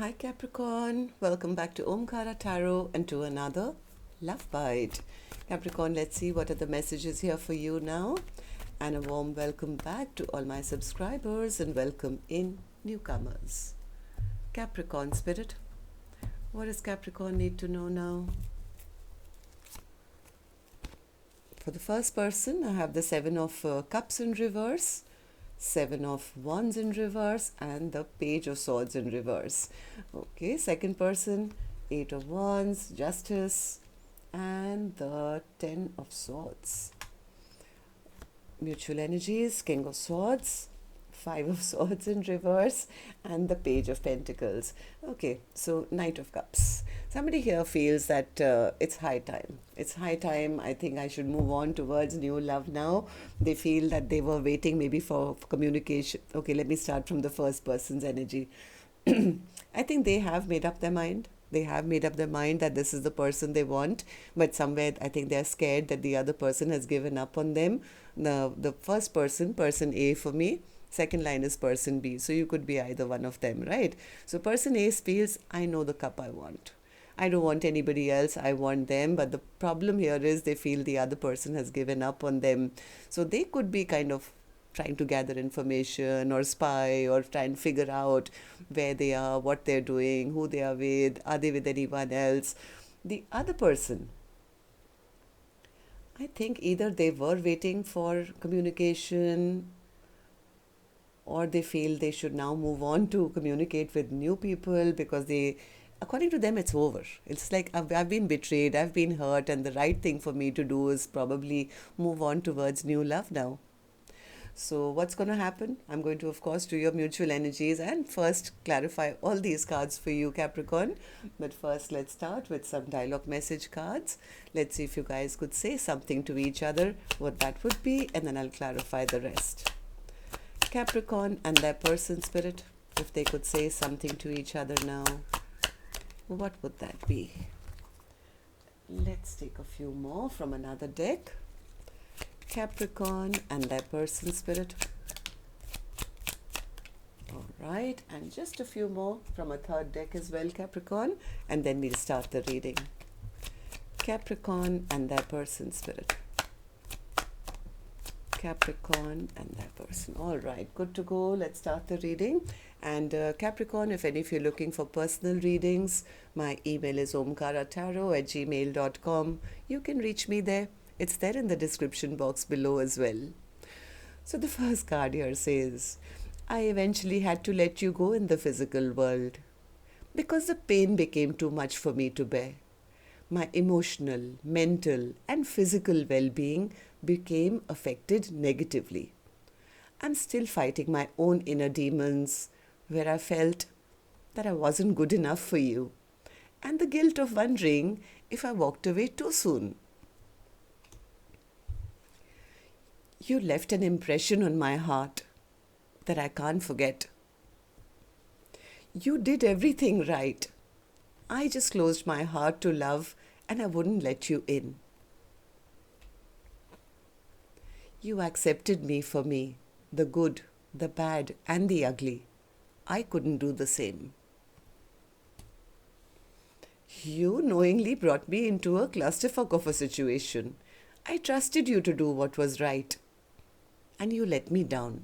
Hi Capricorn, welcome back to Omkaratarot and to another Love Bite. Capricorn, let's see what are the messages here for you now. And a warm welcome back to all my subscribers and welcome in newcomers. Capricorn Spirit, what does Capricorn need to know now? For the first person, I have the Seven of Cups in reverse, Seven of Wands in reverse, and the Page of Swords in reverse. Okay, second person, Eight of Wands, Justice, and the Ten of Swords. Mutual energies, King of Swords, Five of Swords in reverse, and the Page of Pentacles. Okay, so Knight of Cups. Somebody here feels that it's high time. It's high time. I think I should move on towards new love now. They feel that they were waiting maybe for communication. Okay, let me start from the first person's energy. I think they have made up their mind. They have made up their mind that this is the person they want, but somewhere I think they're scared that the other person has given up on them. The first person, person A for me, second line is person B. So you could be either one of them, right? So person A feels, I know the cup I want. I don't want anybody else, I want them. But the problem here is they feel the other person has given up on them. So they could be kind of trying to gather information or spy or try and figure out where they are, what they're doing, who they are they with anyone else. The other person, I think either they were waiting for communication or they feel they should now move on to communicate with new people because according to them, it's over. It's like I've been betrayed, I've been hurt, and the right thing for me to do is probably move on towards new love now. So what's going to happen? I'm going to, of course, do your mutual energies and first clarify all these cards for you, Capricorn. But first, let's start with some dialogue message cards. Let's see if you guys could say something to each other, what that would be, and then I'll clarify the rest. Capricorn and their person spirit, if they could say something to each other now, what would that be? Let's take a few more from another deck. Capricorn and their person spirit. All right, and just a few more from a third deck as well, Capricorn, and then we'll start the reading. Capricorn and their person spirit. Capricorn and their person. All right, good to go. Let's start the reading. And Capricorn, if any of you are looking for personal readings, my email is omkaratarot@gmail.com. You can reach me there. It's there in the description box below as well. So the first card here says, I eventually had to let you go in the physical world because the pain became too much for me to bear. My emotional, mental, and physical well-being became affected negatively. I'm still fighting my own inner demons where I felt that I wasn't good enough for you and the guilt of wondering if I walked away too soon. You left an impression on my heart that I can't forget. You did everything right. I just closed my heart to love and I wouldn't let you in. You accepted me for me, the good, the bad, and the ugly. I couldn't do the same. You knowingly brought me into a clusterfuck of a situation. I trusted you to do what was right, and you let me down.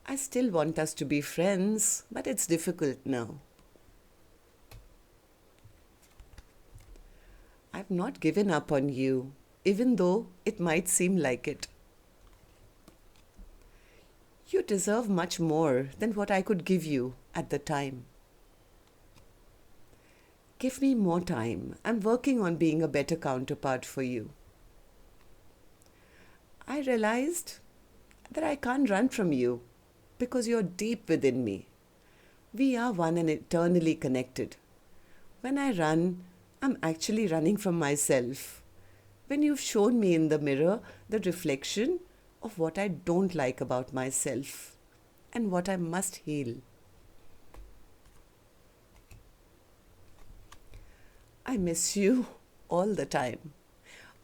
I still want us to be friends, but it's difficult now. I've not given up on you, even though it might seem like it. You deserve much more than what I could give you at the time. Give me more time. I'm working on being a better counterpart for you. I realized that I can't run from you because you're deep within me. We are one and eternally connected. When I run, I'm actually running from myself. When you've shown me in the mirror the reflection of what I don't like about myself and what I must heal. I miss you all the time.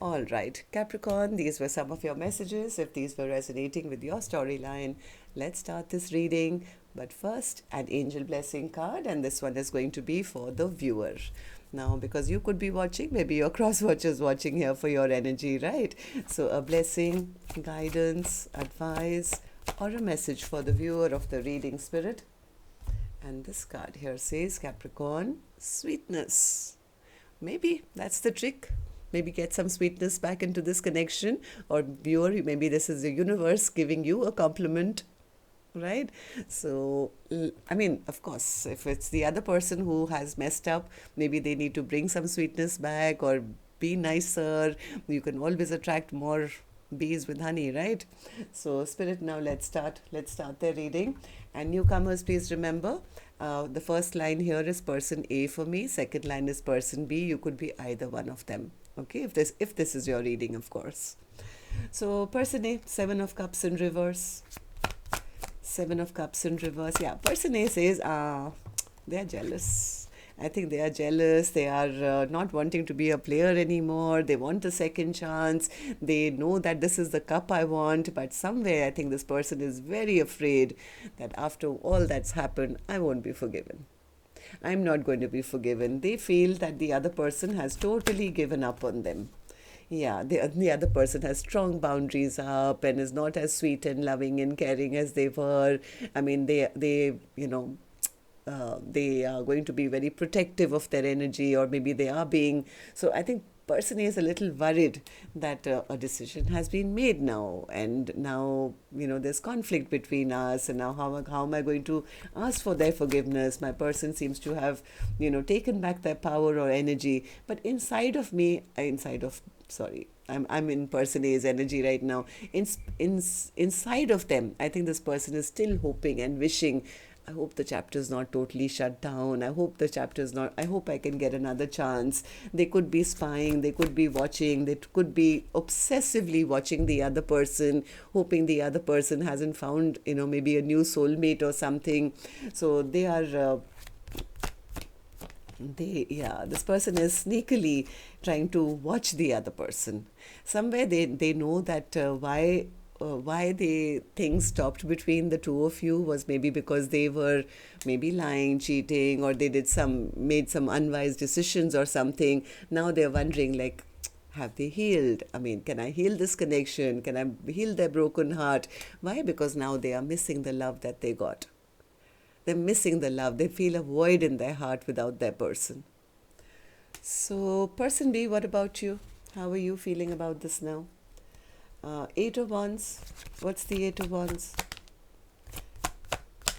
All right, Capricorn, these were some of your messages. If these were resonating with your storyline, let's start this reading But first, an angel blessing card, and this one is going to be for the viewer. Now, because you could be watching, maybe your cross watchers watching here for your energy, right? So, a blessing, guidance, advice, or a message for the viewer of the reading spirit. And this card here says Capricorn, sweetness. Maybe that's the trick. Maybe get some sweetness back into this connection, or viewer, maybe this is the universe giving you a compliment, right? So, I mean, of course, if it's the other person who has messed up, maybe they need to bring some sweetness back or be nicer. You can always attract more bees with honey, right? So, Spirit, now let's start. Let's start their reading. And newcomers, please remember, the first line here is person A for me. Second line is person B. You could be either one of them. Okay, if this is your reading, of course. So, person A, Seven of Cups in reverse. Seven of Cups in reverse. Yeah, person A says, they're jealous. I think they are jealous. They are not wanting to be a player anymore. They want a second chance. They know that this is the cup I want, but somewhere I think this person is very afraid that after all that's happened, I won't be forgiven. I'm not going to be forgiven. They feel that the other person has totally given up on them. Yeah, the other person has strong boundaries up and is not as sweet and loving and caring as they were. I mean, they they are going to be very protective of their energy, or maybe they are being. So I think person A is a little worried that a decision has been made now, and now there's conflict between us, and now how am I going to ask for their forgiveness? My person seems to have taken back their power or energy, but inside of me, I'm in person A's energy right now. Inside of them, I think this person is still hoping and wishing, I hope the chapter is not totally shut down. I hope I hope I can get another chance. They could be spying, they could be watching, they could be obsessively watching the other person, hoping the other person hasn't found, maybe a new soulmate or something. So they are, this person is sneakily trying to watch the other person. Somewhere they know that why things stopped between the two of you was maybe because they were maybe lying, cheating, or they made some unwise decisions or something. Now they're wondering, like, have they healed? I mean, can I heal this connection? Can I heal their broken heart? Why? Because now they are missing the love that they got. They're missing the love. They feel a void in their heart without their person. So, person B, what about you? How are you feeling about this now? Eight of Wands. What's the Eight of Wands?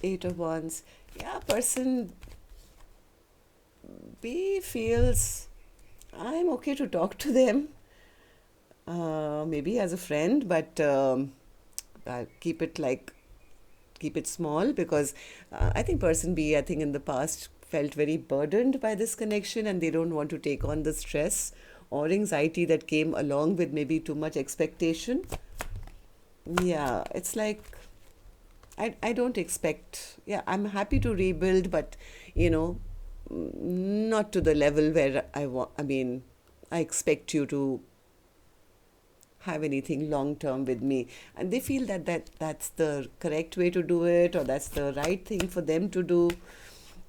Eight of Wands. Yeah, person B feels I'm okay to talk to them. Maybe as a friend, but keep it small, because I think person B, I think in the past felt very burdened by this connection, and they don't want to take on the stress or anxiety that came along with maybe too much expectation. Yeah, it's like I don't expect. Yeah, I'm happy to rebuild, but not to the level where I expect you to have anything long term with me. And they feel that's the correct way to do it, or that's the right thing for them to do.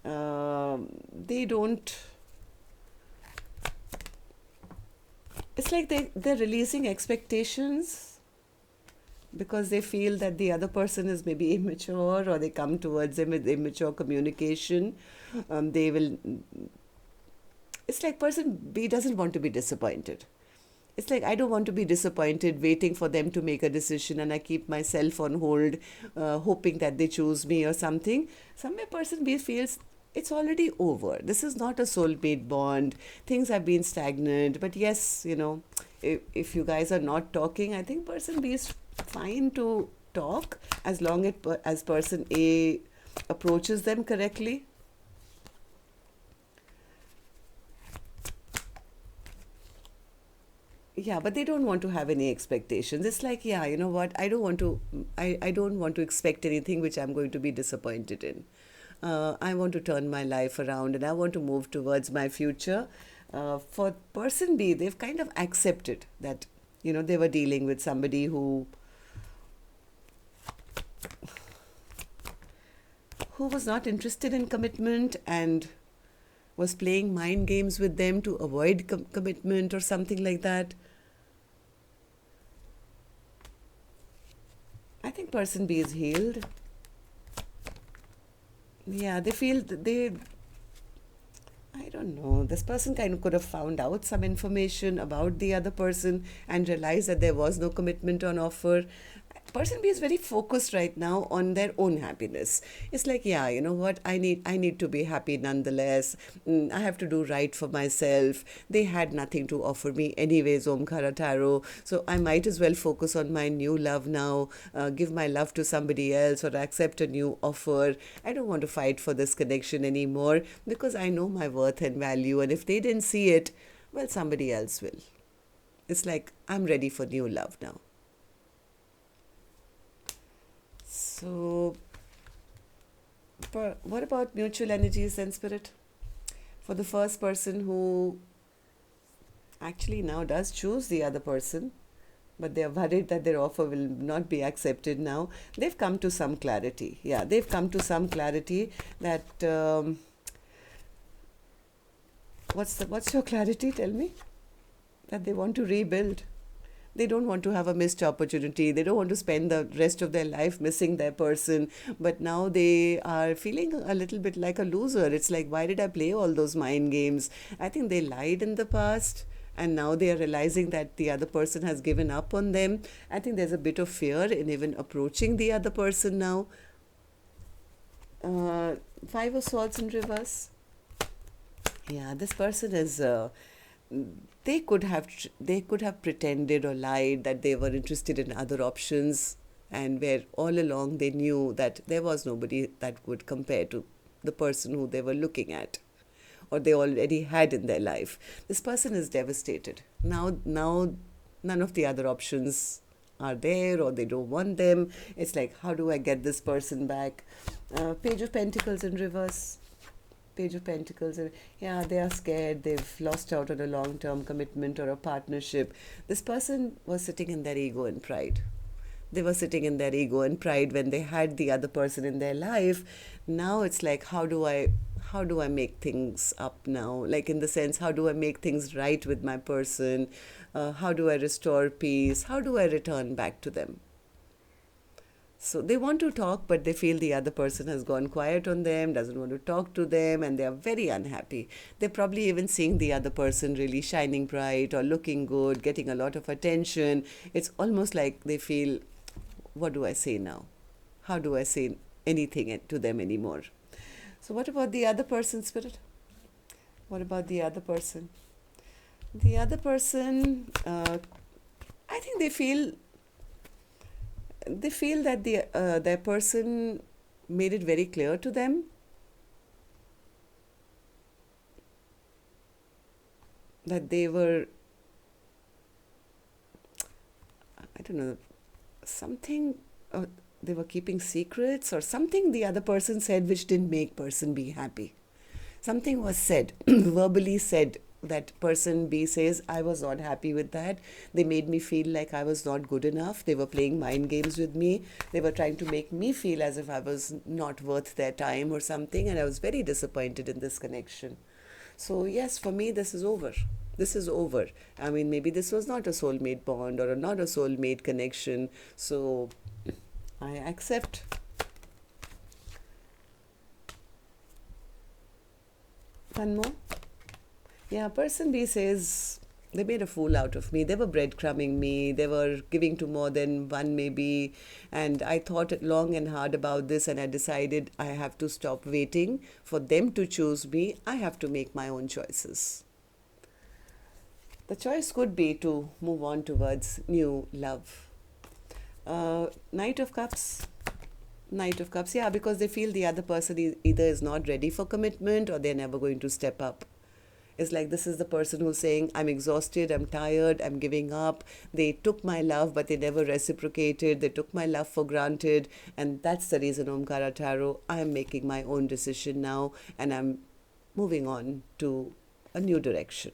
They don't. It's like they're releasing expectations because they feel that the other person is maybe immature, or they come towards them with immature communication. It's like person B doesn't want to be disappointed. It's like I don't want to be disappointed waiting for them to make a decision, and I keep myself on hold, hoping that they choose me or something. Somewhere person B feels it's already over. This is not a soulmate bond. Things have been stagnant. But yes, if you guys are not talking, I think person B is fine to talk as long as person A approaches them correctly. Yeah, but they don't want to have any expectations. It's like, yeah, you know what? I don't want to expect anything which I'm going to be disappointed in. I want to turn my life around, and I want to move towards my future. For person B, they've kind of accepted that, they were dealing with somebody who who was not interested in commitment and was playing mind games with them to avoid commitment or something like that. I think person B is healed. Yeah, they feel I don't know. This person kind of could have found out some information about the other person and realized that there was no commitment on offer. Person B is very focused right now on their own happiness. It's like, yeah, you know what? I need to be happy nonetheless. I have to do right for myself. They had nothing to offer me anyways, Omkaratarot. So I might as well focus on my new love now, give my love to somebody else or accept a new offer. I don't want to fight for this connection anymore because I know my worth and value. And if they didn't see it, well, somebody else will. It's like, I'm ready for new love now. So, what about mutual energies and spirit? For the first person who actually now does choose the other person, but they are worried that their offer will not be accepted now, they've come to some clarity. Yeah, they've come to some clarity that, what's your clarity? Tell me. That they want to rebuild. They don't want to have a missed opportunity. They don't want to spend the rest of their life missing their person. But now they are feeling a little bit like a loser. It's like, why did I play all those mind games? I think they lied in the past. And now they are realizing that the other person has given up on them. I think there's a bit of fear in even approaching the other person now. Five of Swords in reverse. Yeah, this person is... They could have pretended or lied that they were interested in other options, and where all along they knew that there was nobody that would compare to the person who they were looking at or they already had in their life. This person is devastated. Now none of the other options are there or they don't want them. It's like, how do I get this person back? Page of Pentacles in reverse. Page of Pentacles. Yeah, they are scared. They've lost out on a long-term commitment or a partnership. This person was sitting in their ego and pride. They were sitting in their ego and pride when they had the other person in their life. Now it's like, how do I make things up now? Like, in the sense, how do I make things right with my person? How do I restore peace? How do I return back to them? So they want to talk, but they feel the other person has gone quiet on them, doesn't want to talk to them, and they are very unhappy. They're probably even seeing the other person really shining bright or looking good, getting a lot of attention. It's almost like they feel, what do I say now? How do I say anything to them anymore? So what about the other person, Spirit? What about the other person? The other person, I think they feel that their person made it very clear to them that they were, I don't know, something, they were keeping secrets or something the other person said which didn't make person B happy. Something was said, verbally said, that person B says, I was not happy with that. They made me feel like I was not good enough. They were playing mind games with me. They were trying to make me feel as if I was not worth their time or something. And I was very disappointed in this connection. So yes, for me, this is over. This is over. I mean, maybe this was not a soulmate bond or not a soulmate connection. So I accept. One more. Yeah, person B says, they made a fool out of me. They were breadcrumbing me. They were giving to more than one maybe. And I thought long and hard about this and I decided I have to stop waiting for them to choose me. I have to make my own choices. The choice could be to move on towards new love. Knight of Cups. Knight of Cups, yeah, because they feel the other person either is not ready for commitment or they're never going to step up. It's like, this is the person who's saying, I'm exhausted, I'm tired, I'm giving up. They took my love, but they never reciprocated. They took my love for granted. And that's the reason, Omkaratarot, I'm making my own decision now and I'm moving on to a new direction.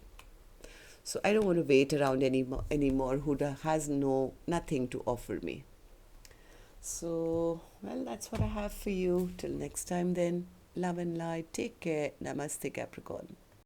So I don't want to wait around anymore who has nothing to offer me. So, well, that's what I have for you. Till next time, then. Love and light. Take care. Namaste, Capricorn.